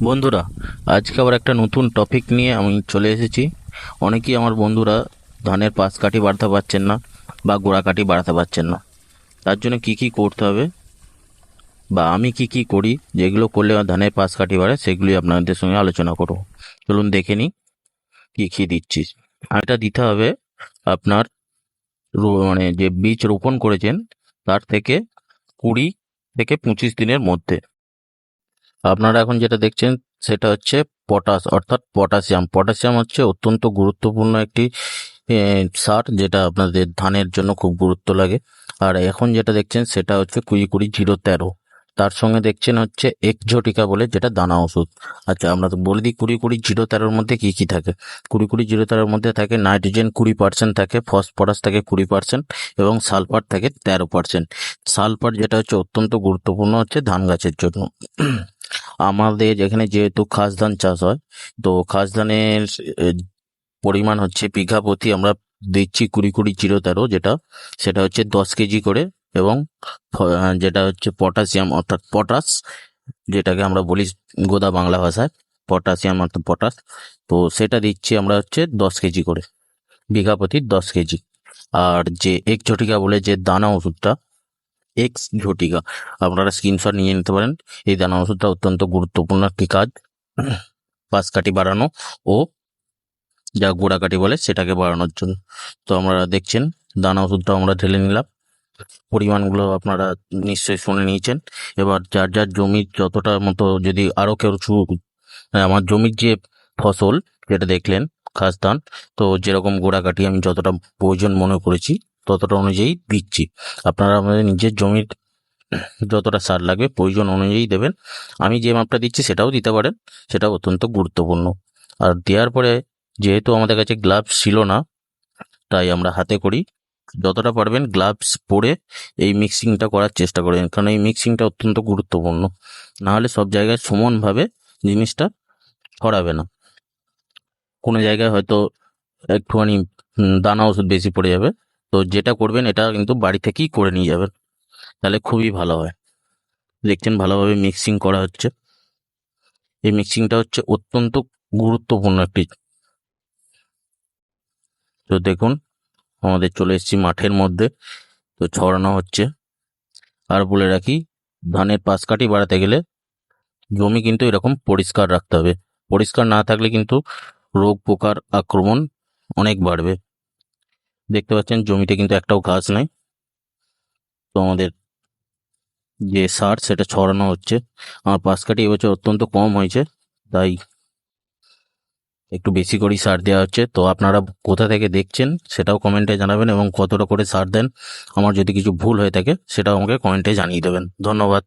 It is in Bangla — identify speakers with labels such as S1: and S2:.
S1: বন্ধুরা, আজকে আবার একটা নতুন টপিক নিয়ে আমি চলে এসেছি। অনেকেই আমার বন্ধুরা ধানের পাশ কাঠি বাড়াতে পারছেন না বা গোড়া কাঠি বাড়াতে পারছেন না। তার জন্য কি কি করতে হবে বা আমি কি কি করি, যেগুলো করলে আমার ধানের পাশ কাঠি বাড়ে, সেগুলি আপনাদের সঙ্গে আলোচনা করব। চলুন দেখে নিই কি কি দিচ্ছি। আর এটা দিতে হবে আপনার মানে যে বীজ রোপণ করেছেন তার থেকে 20 থেকে 25 দিনের মধ্যে। আপনারা এখন যেটা দেখছেন সেটা হচ্ছে পটাশ অর্থাৎ পটাশিয়াম। পটাশিয়াম হচ্ছে অত্যন্ত গুরুত্বপূর্ণ একটি সার, যেটা আপনাদের ধানের জন্য খুব গুরুত্ব লাগে। আর এখন যেটা দেখছেন সেটা হচ্ছে 20-20-0-13। তার সঙ্গে দেখছেন হচ্ছে এক্সোটিকা বলে, যেটা দানা ওষুধ। আচ্ছা, আমরা তো বলে দিই 20-20-0-13 মধ্যে কি কি থাকে। 20-20-0-13 মধ্যে থাকে নাইট্রোজেন 20% থাকে, ফসফরাস থাকে 20% এবং সালফার থাকে 13%। সালফার যেটা হচ্ছে অত্যন্ত গুরুত্বপূর্ণ হচ্ছে ধান গাছের জন্য। আমাদের এখানে যেহেতু খাস ধান চাষ হয়, তো খাস ধানের পরিমাণ হচ্ছে বিঘা প্রতি আমরা দিচ্ছি 20-20-0-13, যেটা সেটা হচ্ছে 10 কেজি করে। এবং যেটা হচ্ছে পটাশিয়াম অর্থাৎ পটাশ, যেটাকে আমরা বলি গোদা বাংলা ভাষায় পটাশিয়াম অর্থাৎ পটাশ, তো সেটা দিচ্ছি আমরা হচ্ছে 10 কেজি করে, বিঘা প্রতি 10 কেজি। আর যে এক ঝটিকা বলে যে দানা ওষুধটা, এক্স ঝটিকা, আপনারা স্ক্রিনশট নিয়ে নিতে পারেন। এই দানা ওষুধটা অত্যন্ত গুরুত্বপূর্ণ একটি কাজ, পাশ কাঠি বাড়ানো ও যা গোড়া কাঠি বলে সেটাকে বাড়ানোর জন্য। তো আমরা দেখছেন দানা ওষুধটা আমরা ঢেলে নিলাম। পরিমাণগুলো আপনারা নিশ্চয়ই শুনে নিয়েছেন। এবার যার যার জমির যতটা মতো, যদি আরও কেউ আমার জমির যে ফসল যেটা দেখলেন খাস ধান, তো যেরকম গোড়া কাঠি আমি যতটা প্রয়োজন মনে করেছি ততটা অনুযায়ী দিচ্ছি। আপনারা আমাদের নিজের জমির যতটা সার লাগবে প্রয়োজন অনুযায়ী দেবেন। আমি যে মাপটা দিচ্ছি সেটাও দিতে পারেন, সেটাও অত্যন্ত গুরুত্বপূর্ণ। আর দেওয়ার পরে যেহেতু আমাদের কাছে গ্লাভস ছিল না, তাই আমরা হাতে করি। যতটা পারবেন গ্লাভস পরে এই মিক্সিংটা করার চেষ্টা করবেন, কারণ এই মিক্সিংটা অত্যন্ত গুরুত্বপূর্ণ। না হলে সব জায়গায় সমানভাবে জিনিসটা ছড়াবে না। কোনো জায়গায় হয়তো একটুখানি দানা ওষুধ বেশি পড়ে যাবে। তো যেটা করবেন এটা কিন্তু বাড়ি থেকেই করে নিয়ে যাবেন, তাহলে খুবই ভালো হয়। দেখছেন ভালোভাবে মিক্সিং করা হচ্ছে। এই মিক্সিংটা হচ্ছে অত্যন্ত গুরুত্বপূর্ণ একটি। তো দেখুন আমাদের চলে এসেছি মাঠের মধ্যে, তো ছড়ানো হচ্ছে। আর বলে রাখি, ধানের পাশ কাঠি বাড়াতে গেলে জমি কিন্তু এরকম পরিষ্কার রাখতে হবে। পরিষ্কার না থাকলে কিন্তু রোগ পোকার আক্রমণ অনেক বাড়বে। দেখতে পাচ্ছেন জমিতে কিন্তু একটাও ঘাস নাই। তো আমাদের যে সার সেটা ছড়ানো হচ্ছে। আমার পাশ কাঠি এবছর অত্যন্ত কম হয়েছে, তাই একটু বেশি করেই সার দেওয়া হচ্ছে। তো আপনারা কোথা থেকে দেখছেন সেটাও কমেন্টে জানাবেন, এবং কতটা করে সার দেন আমার যদি কিছু ভুল হয়ে থাকে সেটাও আমাকে কমেন্টে জানিয়ে দেবেন। ধন্যবাদ।